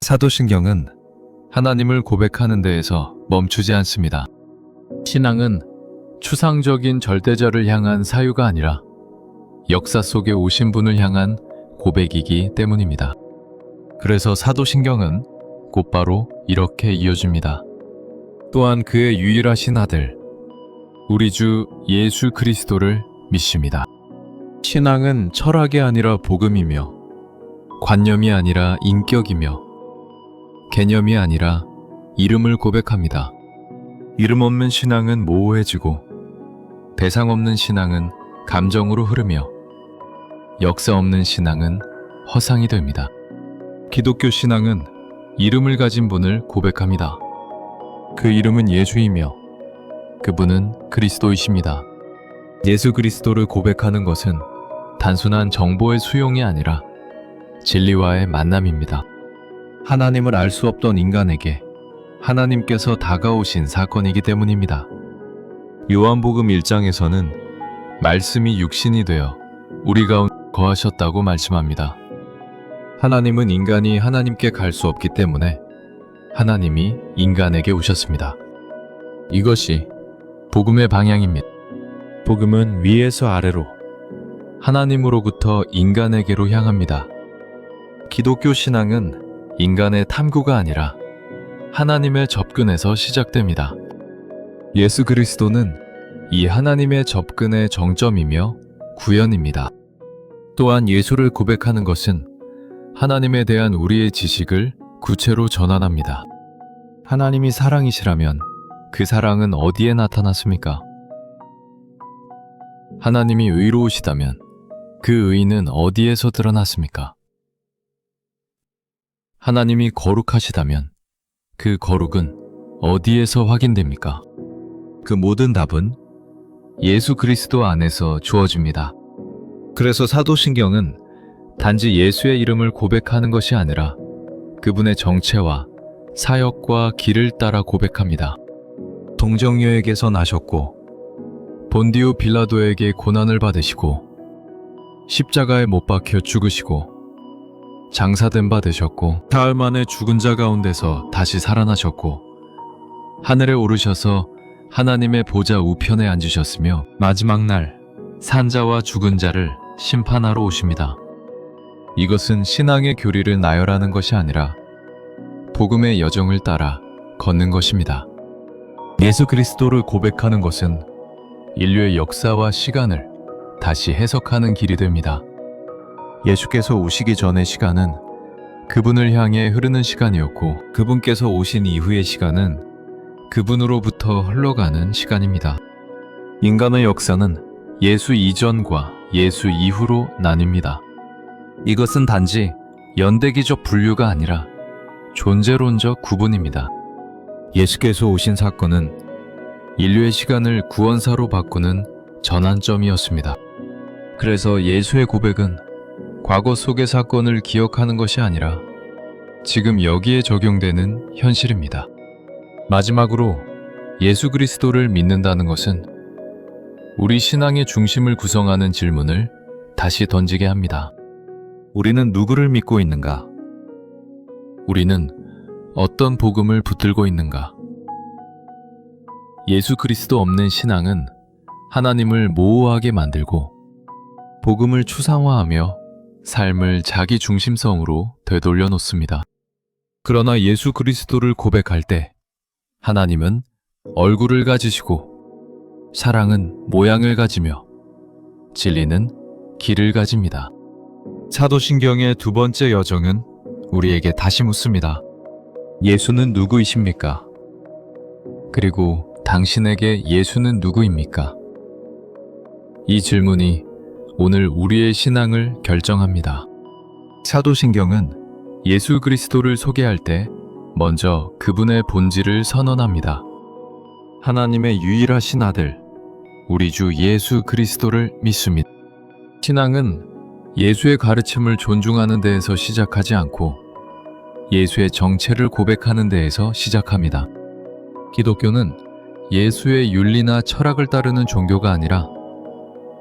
사도신경은 하나님을 고백하는 데에서 멈추지 않습니다. 신앙은 추상적인 절대자를 향한 사유가 아니라 역사 속에 오신 분을 향한 고백이기 때문입니다. 그래서 사도신경은 곧바로 이렇게 이어집니다. 또한 그의 유일하신 아들, 우리 주 예수 그리스도를 믿습니다. 신앙은 철학이 아니라 복음이며, 관념이 아니라 인격이며, 개념이 아니라 이름을 고백합니다. 이름 없는 신앙은 모호해지고, 대상 없는 신앙은 감정으로 흐르며, 역사 없는 신앙은 허상이 됩니다. 기독교 신앙은 이름을 가진 분을 고백합니다. 그 이름은 예수이며 그분은 그리스도이십니다. 예수 그리스도를 고백하는 것은 단순한 정보의 수용이 아니라 진리와의 만남입니다. 하나님을 알 수 없던 인간에게 하나님께서 다가오신 사건이기 때문입니다. 요한복음 1장에서는 말씀이 육신이 되어 우리 가운데 거하셨다고 말씀합니다. 하나님은 인간이 하나님께 갈 수 없기 때문에 하나님이 인간에게 오셨습니다. 이것이 복음의 방향입니다. 복음은 위에서 아래로, 하나님으로부터 인간에게로 향합니다. 기독교 신앙은 인간의 탐구가 아니라 하나님의 접근에서 시작됩니다. 예수 그리스도는 이 하나님의 접근의 정점이며 구현입니다. 또한 예수를 고백하는 것은 하나님에 대한 우리의 지식을 구체로 전환합니다. 하나님이 사랑이시라면 그 사랑은 어디에 나타났습니까? 하나님이 의로우시다면 그 의는 어디에서 드러났습니까? 하나님이 거룩하시다면 그 거룩은 어디에서 확인됩니까? 그 모든 답은 예수 그리스도 안에서 주어집니다. 그래서 사도신경은 단지 예수의 이름을 고백하는 것이 아니라 그분의 정체와 사역과 길을 따라 고백합니다. 동정녀에게서 나셨고 본디오 빌라도에게 고난을 받으시고 십자가에 못 박혀 죽으시고 장사된 바 되셨고 사흘 만에 죽은 자 가운데서 다시 살아나셨고 하늘에 오르셔서 하나님의 보좌 우편에 앉으셨으며 마지막 날 산자와 죽은 자를 심판하러 오십니다. 이것은 신앙의 교리를 나열하는 것이 아니라 복음의 여정을 따라 걷는 것입니다. 예수 그리스도를 고백하는 것은 인류의 역사와 시간을 다시 해석하는 길이 됩니다. 예수께서 오시기 전의 시간은 그분을 향해 흐르는 시간이었고 그분께서 오신 이후의 시간은 그분으로부터 흘러가는 시간입니다. 인간의 역사는 예수 이전과 예수 이후로 나뉩니다. 이것은 단지 연대기적 분류가 아니라 존재론적 구분입니다. 예수께서 오신 사건은 인류의 시간을 구원사로 바꾸는 전환점이었습니다. 그래서 예수의 고백은 과거 속의 사건을 기억하는 것이 아니라 지금 여기에 적용되는 현실입니다. 마지막으로 예수 그리스도를 믿는다는 것은 우리 신앙의 중심을 구성하는 질문을 다시 던지게 합니다. 우리는 누구를 믿고 있는가? 우리는 어떤 복음을 붙들고 있는가? 예수 그리스도 없는 신앙은 하나님을 모호하게 만들고 복음을 추상화하며 삶을 자기 중심성으로 되돌려 놓습니다. 그러나 예수 그리스도를 고백할 때 하나님은 얼굴을 가지시고 사랑은 모양을 가지며 진리는 길을 가집니다. 사도신경의 두 번째 여정은 우리에게 다시 묻습니다. 예수는 누구이십니까? 그리고 당신에게 예수는 누구입니까? 이 질문이 오늘 우리의 신앙을 결정합니다. 사도신경은 예수 그리스도를 소개할 때 먼저 그분의 본질을 선언합니다. 하나님의 유일하신 아들, 우리 주 예수 그리스도를 믿습니다. 신앙은 예수의 가르침을 존중하는 데에서 시작하지 않고 예수의 정체를 고백하는 데에서 시작합니다. 기독교는 예수의 윤리나 철학을 따르는 종교가 아니라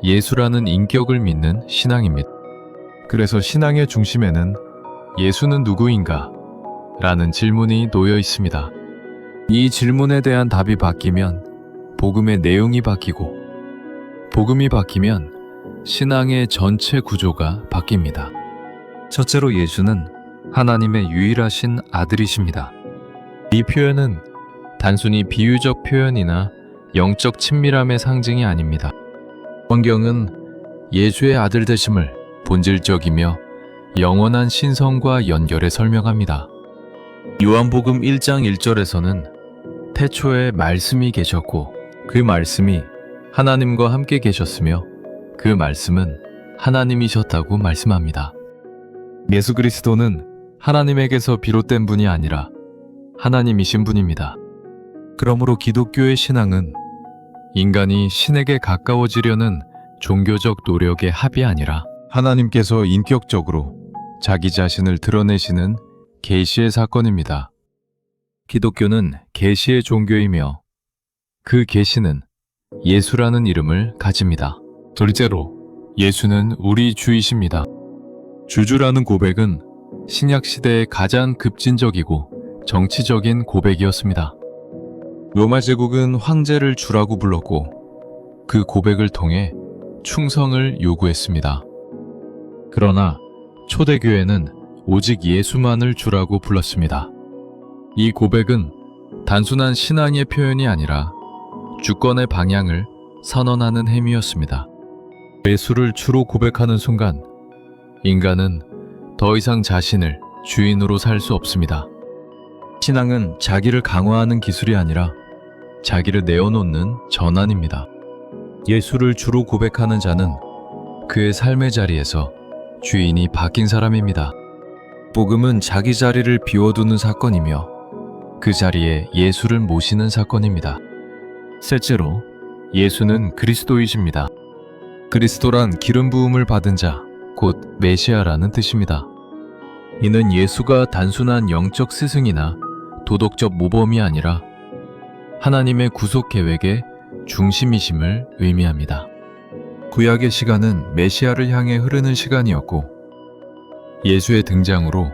예수라는 인격을 믿는 신앙입니다. 그래서 신앙의 중심에는 예수는 누구인가 라는 질문이 놓여 있습니다. 이 질문에 대한 답이 바뀌면 복음의 내용이 바뀌고, 복음이 바뀌면 신앙의 전체 구조가 바뀝니다. 첫째로 예수는 하나님의 유일하신 아들이십니다. 이 표현은 단순히 비유적 표현이나 영적 친밀함의 상징이 아닙니다. 성경은 예수의 아들 되심을 본질적이며 영원한 신성과 연결해 설명합니다. 요한복음 1장 1절에서는 태초에 말씀이 계셨고 그 말씀이 하나님과 함께 계셨으며 그 말씀은 하나님이셨다고 말씀합니다. 예수 그리스도는 하나님에게서 비롯된 분이 아니라 하나님이신 분입니다. 그러므로 기독교의 신앙은 인간이 신에게 가까워지려는 종교적 노력의 합이 아니라 하나님께서 인격적으로 자기 자신을 드러내시는 계시의 사건입니다. 기독교는 계시의 종교이며 그 계시는 예수라는 이름을 가집니다. 둘째로, 예수는 우리 주이십니다. 주주라는 고백은 신약 시대의 가장 급진적이고 정치적인 고백이었습니다. 로마 제국은 황제를 주라고 불렀고 그 고백을 통해 충성을 요구했습니다. 그러나 초대교회는 오직 예수만을 주라고 불렀습니다. 이 고백은 단순한 신앙의 표현이 아니라 주권의 방향을 선언하는 행위였습니다. 예수를 주로 고백하는 순간 인간은 더 이상 자신을 주인으로 살 수 없습니다. 신앙은 자기를 강화하는 기술이 아니라 자기를 내어놓는 전환입니다. 예수를 주로 고백하는 자는 그의 삶의 자리에서 주인이 바뀐 사람입니다. 복음은 자기 자리를 비워두는 사건이며 그 자리에 예수를 모시는 사건입니다. 셋째로, 예수는 그리스도이십니다. 그리스도란 기름 부음을 받은 자, 곧 메시아라는 뜻입니다. 이는 예수가 단순한 영적 스승이나 도덕적 모범이 아니라 하나님의 구속 계획의 중심이심을 의미합니다. 구약의 시간은 메시아를 향해 흐르는 시간이었고 예수의 등장으로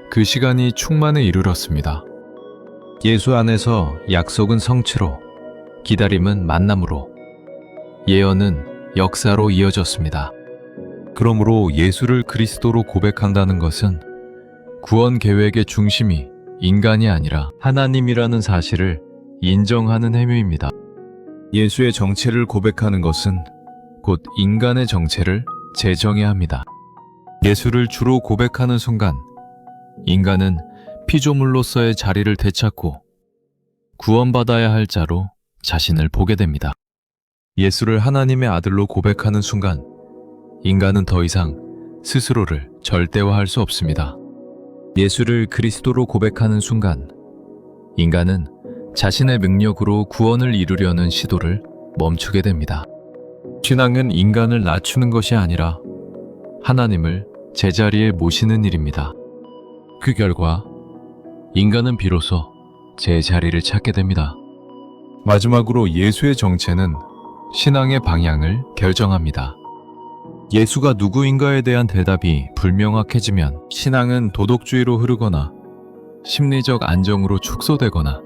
그 시간이 충만에 이르렀습니다. 예수 안에서 약속은 성취로, 기다림은 만남으로, 예언은 역사로 이어졌습니다. 그러므로 예수를 그리스도로 고백한다는 것은 구원 계획의 중심이 인간이 아니라 하나님이라는 사실을 인정하는 행위입니다. 예수의 정체를 고백하는 것은 곧 인간의 정체를 재정해야 합니다. 예수를 주로 고백하는 순간 인간은 피조물로서의 자리를 되찾고 구원받아야 할 자로 자신을 보게 됩니다. 예수를 하나님의 아들로 고백하는 순간 인간은 더 이상 스스로를 절대화할 수 없습니다. 예수를 그리스도로 고백하는 순간 인간은 자신의 능력으로 구원을 이루려는 시도를 멈추게 됩니다. 신앙은 인간을 낮추는 것이 아니라 하나님을 제자리에 모시는 일입니다. 그 결과 인간은 비로소 제자리를 찾게 됩니다. 마지막으로 예수의 정체는 신앙의 방향을 결정합니다. 예수가 누구인가에 대한 대답이 불명확해지면 신앙은 도덕주의로 흐르거나 심리적 안정으로 축소되거나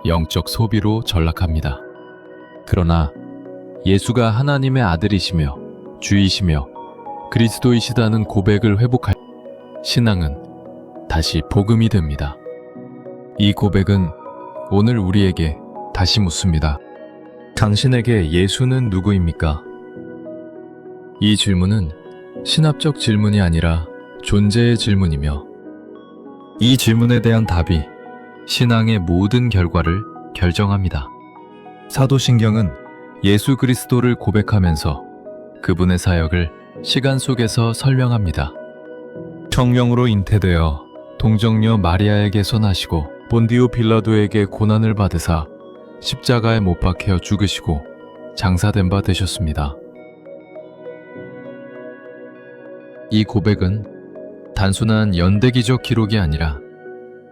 영적 소비로 전락합니다. 그러나 예수가 하나님의 아들이시며 주이시며 그리스도이시다는 고백을 회복할 신앙은 다시 복음이 됩니다. 이 고백은 오늘 우리에게 다시 묻습니다. 당신에게 예수는 누구입니까? 이 질문은 신학적 질문이 아니라 존재의 질문이며 이 질문에 대한 답이 신앙의 모든 결과를 결정합니다. 사도신경은 예수 그리스도를 고백하면서 그분의 사역을 시간 속에서 설명합니다. 성령으로 잉태되어 동정녀 마리아에게 선하시고 본디오 빌라도에게 고난을 받으사 십자가에 못 박혀 죽으시고 장사된 바 되셨습니다. 이 고백은 단순한 연대기적 기록이 아니라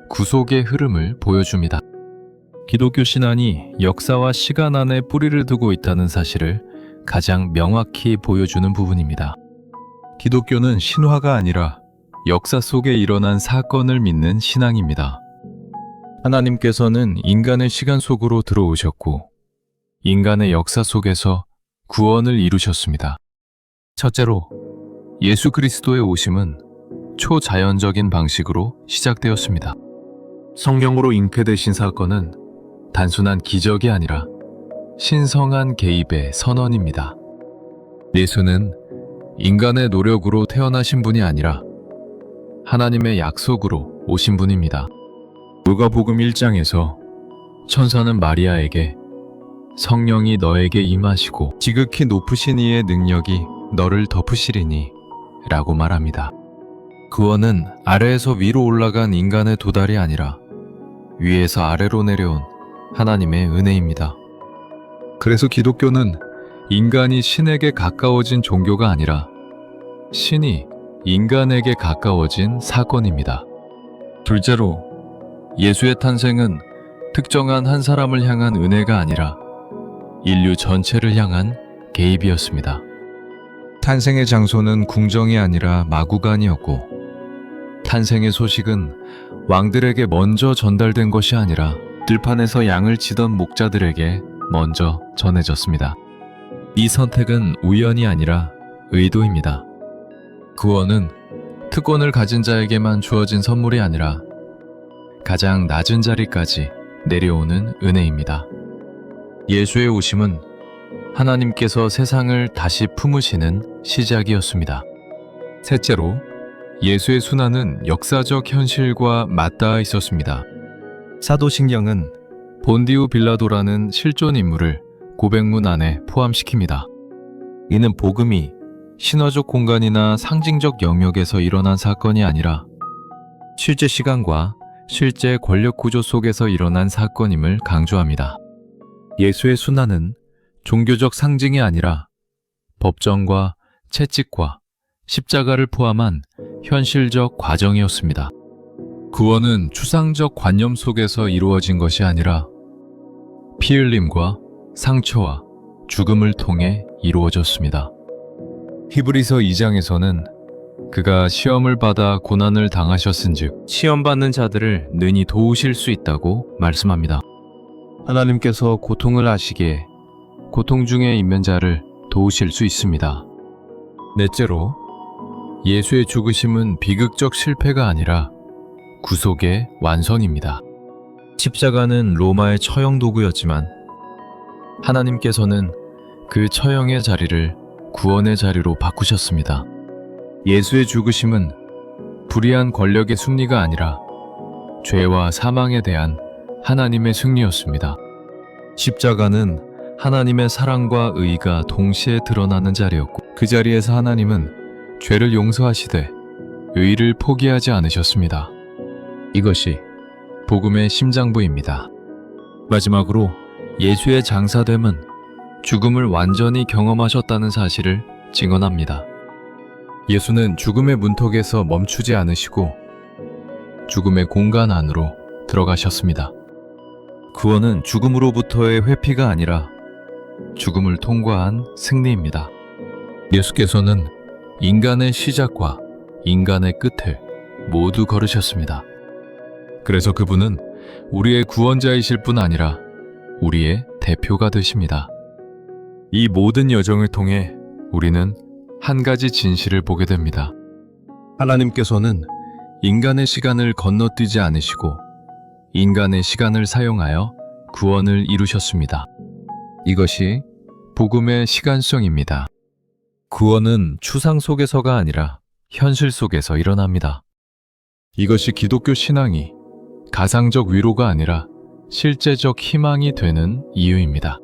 구속의 흐름을 보여줍니다. 기독교 신앙이 역사와 시간 안에 뿌리를 두고 있다는 사실을 가장 명확히 보여주는 부분입니다. 기독교는 신화가 아니라 역사 속에 일어난 사건을 믿는 신앙입니다. 하나님께서는 인간의 시간 속으로 들어오셨고 인간의 역사 속에서 구원을 이루셨습니다. 첫째로, 예수 그리스도의 오심은 초자연적인 방식으로 시작되었습니다. 성경으로 잉태되신 사건은 단순한 기적이 아니라 신성한 개입의 선언입니다. 예수는 인간의 노력으로 태어나신 분이 아니라 하나님의 약속으로 오신 분입니다. 누가복음 1장에서 천사는 마리아에게 성령이 너에게 임하시고 지극히 높으신 이의 능력이 너를 덮으시리니 라고 말합니다. 구원은 아래에서 위로 올라간 인간의 도달이 아니라 위에서 아래로 내려온 하나님의 은혜입니다. 그래서 기독교는 인간이 신에게 가까워진 종교가 아니라 신이 인간에게 가까워진 사건입니다. 둘째로, 예수의 탄생은 특정한 한 사람을 향한 은혜가 아니라 인류 전체를 향한 개입이었습니다. 탄생의 장소는 궁정이 아니라 마구간이었고, 탄생의 소식은 왕들에게 먼저 전달된 것이 아니라 들판에서 양을 치던 목자들에게 먼저 전해졌습니다. 이 선택은 우연이 아니라 의도입니다. 구원은 특권을 가진 자에게만 주어진 선물이 아니라 가장 낮은 자리까지 내려오는 은혜입니다. 예수의 오심은 하나님께서 세상을 다시 품으시는 시작이었습니다. 셋째로, 예수의 순환은 역사적 현실과 맞닿아 있었습니다. 사도신경은 본디우 빌라도라는 실존 인물을 고백문 안에 포함시킵니다. 이는 복음이 신화적 공간이나 상징적 영역에서 일어난 사건이 아니라 실제 시간과 실제 권력 구조 속에서 일어난 사건임을 강조합니다. 예수의 순환은 종교적 상징이 아니라 법정과 채찍과 십자가를 포함한 현실적 과정이었습니다. 구원은 추상적 관념 속에서 이루어진 것이 아니라 피 흘림과 상처와 죽음을 통해 이루어졌습니다. 히브리서 2장에서는 그가 시험을 받아 고난을 당하셨은즉 시험받는 자들을 능히 도우실 수 있다고 말씀합니다. 하나님께서 고통을 아시기에 고통 중에 있는 자를 도우실 수 있습니다. 넷째로, 예수의 죽으심은 비극적 실패가 아니라 구속의 완성입니다. 십자가는 로마의 처형 도구였지만 하나님께서는 그 처형의 자리를 구원의 자리로 바꾸셨습니다. 예수의 죽으심은 불의한 권력의 승리가 아니라 죄와 사망에 대한 하나님의 승리였습니다. 십자가는 하나님의 사랑과 의가 동시에 드러나는 자리였고 그 자리에서 하나님은 죄를 용서하시되 의를 포기하지 않으셨습니다. 이것이 복음의 심장부입니다. 마지막으로 예수의 장사됨은 죽음을 완전히 경험하셨다는 사실을 증언합니다. 예수는 죽음의 문턱에서 멈추지 않으시고 죽음의 공간 안으로 들어가셨습니다. 구원은 죽음으로부터의 회피가 아니라 죽음을 통과한 승리입니다. 예수께서는 인간의 시작과 인간의 끝을 모두 걸으셨습니다. 그래서 그분은 우리의 구원자이실 뿐 아니라 우리의 대표가 되십니다. 이 모든 여정을 통해 우리는 한 가지 진실을 보게 됩니다. 하나님께서는 인간의 시간을 건너뛰지 않으시고 인간의 시간을 사용하여 구원을 이루셨습니다. 이것이 복음의 시간성입니다. 구원은 추상 속에서가 아니라 현실 속에서 일어납니다. 이것이 기독교 신앙이 가상적 위로가 아니라 실제적 희망이 되는 이유입니다.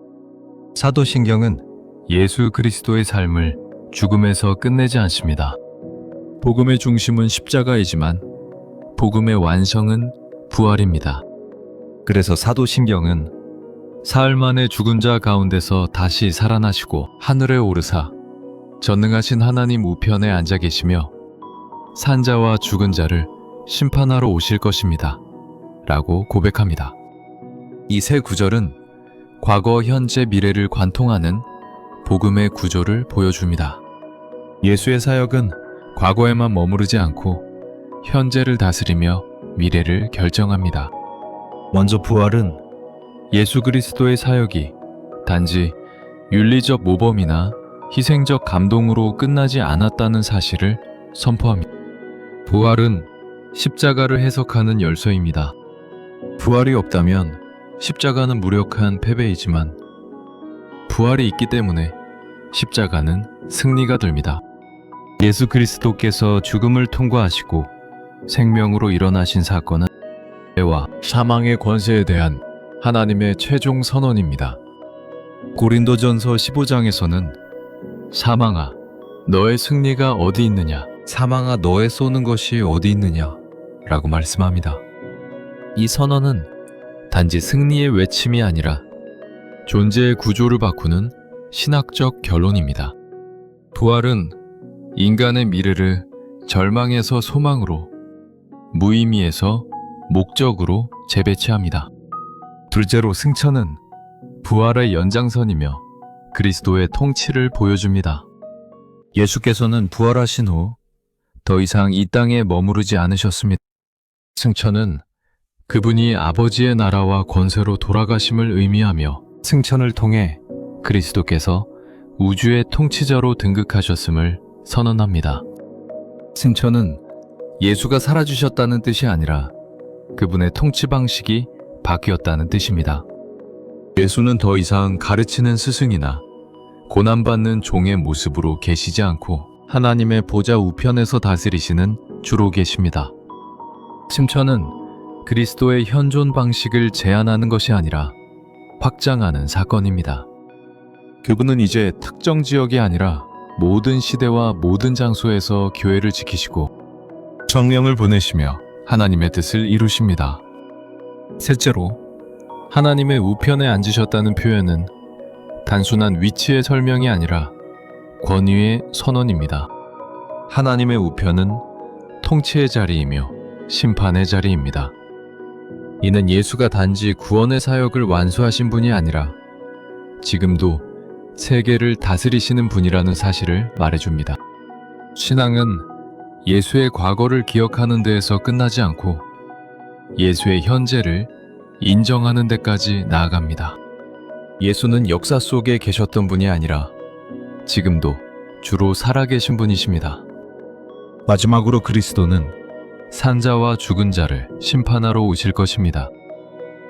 사도신경은 예수 그리스도의 삶을 죽음에서 끝내지 않습니다. 복음의 중심은 십자가이지만 복음의 완성은 부활입니다. 그래서 사도신경은 사흘 만에 죽은 자 가운데서 다시 살아나시고 하늘에 오르사 전능하신 하나님 우편에 앉아 계시며 산자와 죽은 자를 심판하러 오실 것입니다. 라고 고백합니다. 이 세 구절은 과거, 현재, 미래를 관통하는 복음의 구조를 보여줍니다. 예수의 사역은 과거에만 머무르지 않고 현재를 다스리며 미래를 결정합니다. 먼저 부활은 예수 그리스도의 사역이 단지 윤리적 모범이나 희생적 감동으로 끝나지 않았다는 사실을 선포합니다. 부활은 십자가를 해석하는 열쇠입니다. 부활이 없다면 십자가는 무력한 패배이지만 부활이 있기 때문에 십자가는 승리가 됩니다. 예수 그리스도께서 죽음을 통과하시고 생명으로 일어나신 사건은 죄와 사망의 권세에 대한 하나님의 최종 선언입니다. 고린도전서 15장에서는 사망아, 너의 승리가 어디 있느냐? 사망아, 너의 쏘는 것이 어디 있느냐? 라고 말씀합니다. 이 선언은 단지 승리의 외침이 아니라 존재의 구조를 바꾸는 신학적 결론입니다. 부활은 인간의 미래를 절망에서 소망으로, 무의미에서 목적으로 재배치합니다. 둘째로 승천은 부활의 연장선이며 그리스도의 통치를 보여줍니다. 예수께서는 부활하신 후 더 이상 이 땅에 머무르지 않으셨습니다. 승천은 그분이 아버지의 나라와 권세로 돌아가심을 의미하며 승천을 통해 그리스도께서 우주의 통치자로 등극하셨음을 선언합니다. 승천은 예수가 사라지셨다는 뜻이 아니라 그분의 통치 방식이 바뀌었다는 뜻입니다. 예수는 더 이상 가르치는 스승이나 고난받는 종의 모습으로 계시지 않고 하나님의 보좌 우편에서 다스리시는 주로 계십니다. 승천은 그리스도의 현존 방식을 제한하는 것이 아니라 확장하는 사건입니다. 그분은 이제 특정 지역이 아니라 모든 시대와 모든 장소에서 교회를 지키시고 성령을 보내시며 하나님의 뜻을 이루십니다. 셋째로, 하나님의 우편에 앉으셨다는 표현은 단순한 위치의 설명이 아니라 권위의 선언입니다. 하나님의 우편은 통치의 자리이며 심판의 자리입니다. 이는 예수가 단지 구원의 사역을 완수하신 분이 아니라 지금도 세계를 다스리시는 분이라는 사실을 말해줍니다. 신앙은 예수의 과거를 기억하는 데에서 끝나지 않고 예수의 현재를 인정하는 데까지 나아갑니다. 예수는 역사 속에 계셨던 분이 아니라 지금도 주로 살아계신 분이십니다. 마지막으로 그리스도는 산자와 죽은 자를 심판하러 오실 것입니다.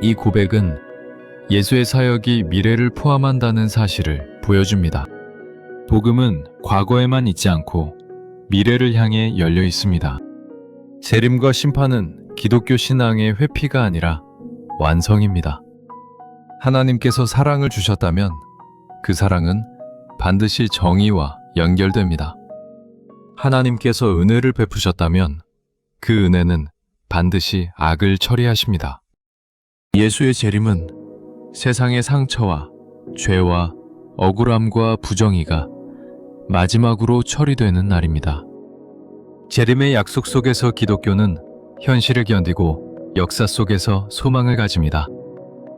이 고백은 예수의 사역이 미래를 포함한다는 사실을 보여줍니다. 복음은 과거에만 있지 않고 미래를 향해 열려 있습니다. 재림과 심판은 기독교 신앙의 회피가 아니라 완성입니다. 하나님께서 사랑을 주셨다면 그 사랑은 반드시 정의와 연결됩니다. 하나님께서 은혜를 베푸셨다면 그 은혜는 반드시 악을 처리하십니다. 예수의 재림은 세상의 상처와 죄와 억울함과 부정의가 마지막으로 처리되는 날입니다. 재림의 약속 속에서 기독교는 현실을 견디고 역사 속에서 소망을 가집니다.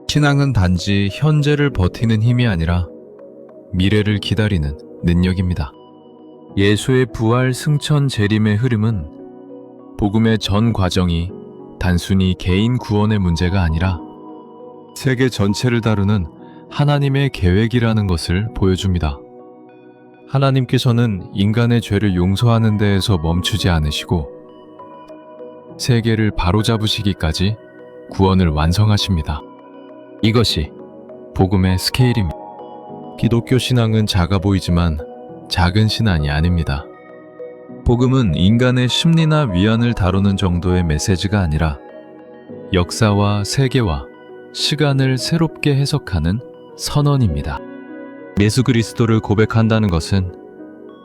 신앙은 단지 현재를 버티는 힘이 아니라 미래를 기다리는 능력입니다. 예수의 부활, 승천, 재림의 흐름은 복음의 전 과정이 단순히 개인 구원의 문제가 아니라 세계 전체를 다루는 하나님의 계획이라는 것을 보여줍니다. 하나님께서는 인간의 죄를 용서하는 데에서 멈추지 않으시고 세계를 바로잡으시기까지 구원을 완성하십니다. 이것이 복음의 스케일입니다. 기독교 신앙은 작아 보이지만 작은 신앙이 아닙니다. 복음은 인간의 심리나 위안을 다루는 정도의 메시지가 아니라 역사와 세계와 시간을 새롭게 해석하는 선언입니다. 예수 그리스도를 고백한다는 것은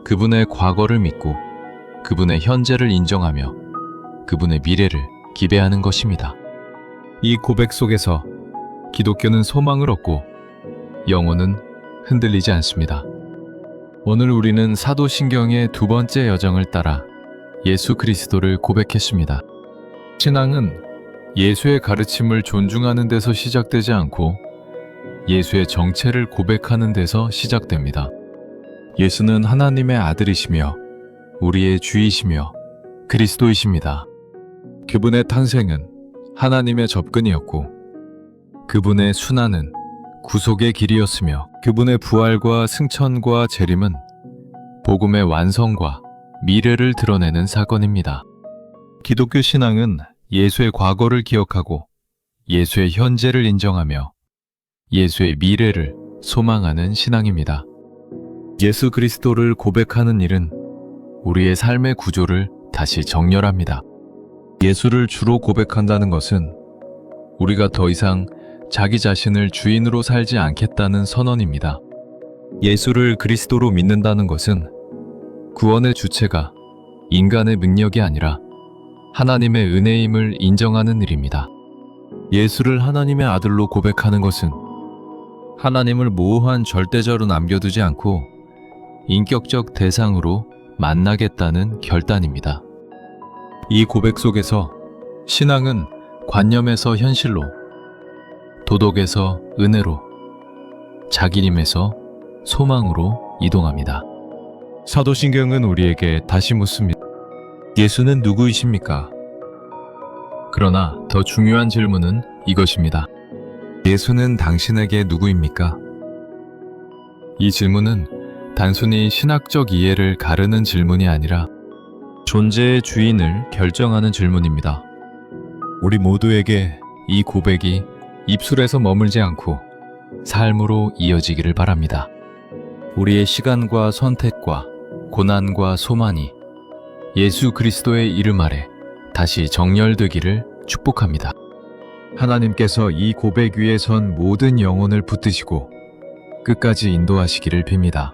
그분의 과거를 믿고 그분의 현재를 인정하며 그분의 미래를 기대하는 것입니다. 이 고백 속에서 기독교는 소망을 얻고 영혼은 흔들리지 않습니다. 오늘 우리는 사도신경의 두 번째 여정을 따라 예수 그리스도를 고백했습니다. 신앙은 예수의 가르침을 존중하는 데서 시작되지 않고 예수의 정체를 고백하는 데서 시작됩니다. 예수는 하나님의 아들이시며 우리의 주이시며 그리스도이십니다. 그분의 탄생은 하나님의 접근이었고 그분의 순환은 구속의 길이었으며 그분의 부활과 승천과 재림은 복음의 완성과 미래를 드러내는 사건입니다. 기독교 신앙은 예수의 과거를 기억하고 예수의 현재를 인정하며 예수의 미래를 소망하는 신앙입니다. 예수 그리스도를 고백하는 일은 우리의 삶의 구조를 다시 정렬합니다. 예수를 주로 고백한다는 것은 우리가 더 이상 자기 자신을 주인으로 살지 않겠다는 선언입니다. 예수를 그리스도로 믿는다는 것은 구원의 주체가 인간의 능력이 아니라 하나님의 은혜임을 인정하는 일입니다. 예수를 하나님의 아들로 고백하는 것은 하나님을 모호한 절대자로 남겨두지 않고 인격적 대상으로 만나겠다는 결단입니다. 이 고백 속에서 신앙은 관념에서 현실로, 도덕에서 은혜로, 자기림에서 소망으로 이동합니다. 사도신경은 우리에게 다시 묻습니다. 예수는 누구이십니까? 그러나 더 중요한 질문은 이것입니다. 예수는 당신에게 누구입니까? 이 질문은 단순히 신학적 이해를 가르는 질문이 아니라 존재의 주인을 결정하는 질문입니다. 우리 모두에게 이 고백이 입술에서 머물지 않고 삶으로 이어지기를 바랍니다. 우리의 시간과 선택과 고난과 소만이 예수 그리스도의 이름 아래 다시 정렬되기를 축복합니다. 하나님께서 이 고백 위에 선 모든 영혼을 붙드시고 끝까지 인도하시기를 빕니다.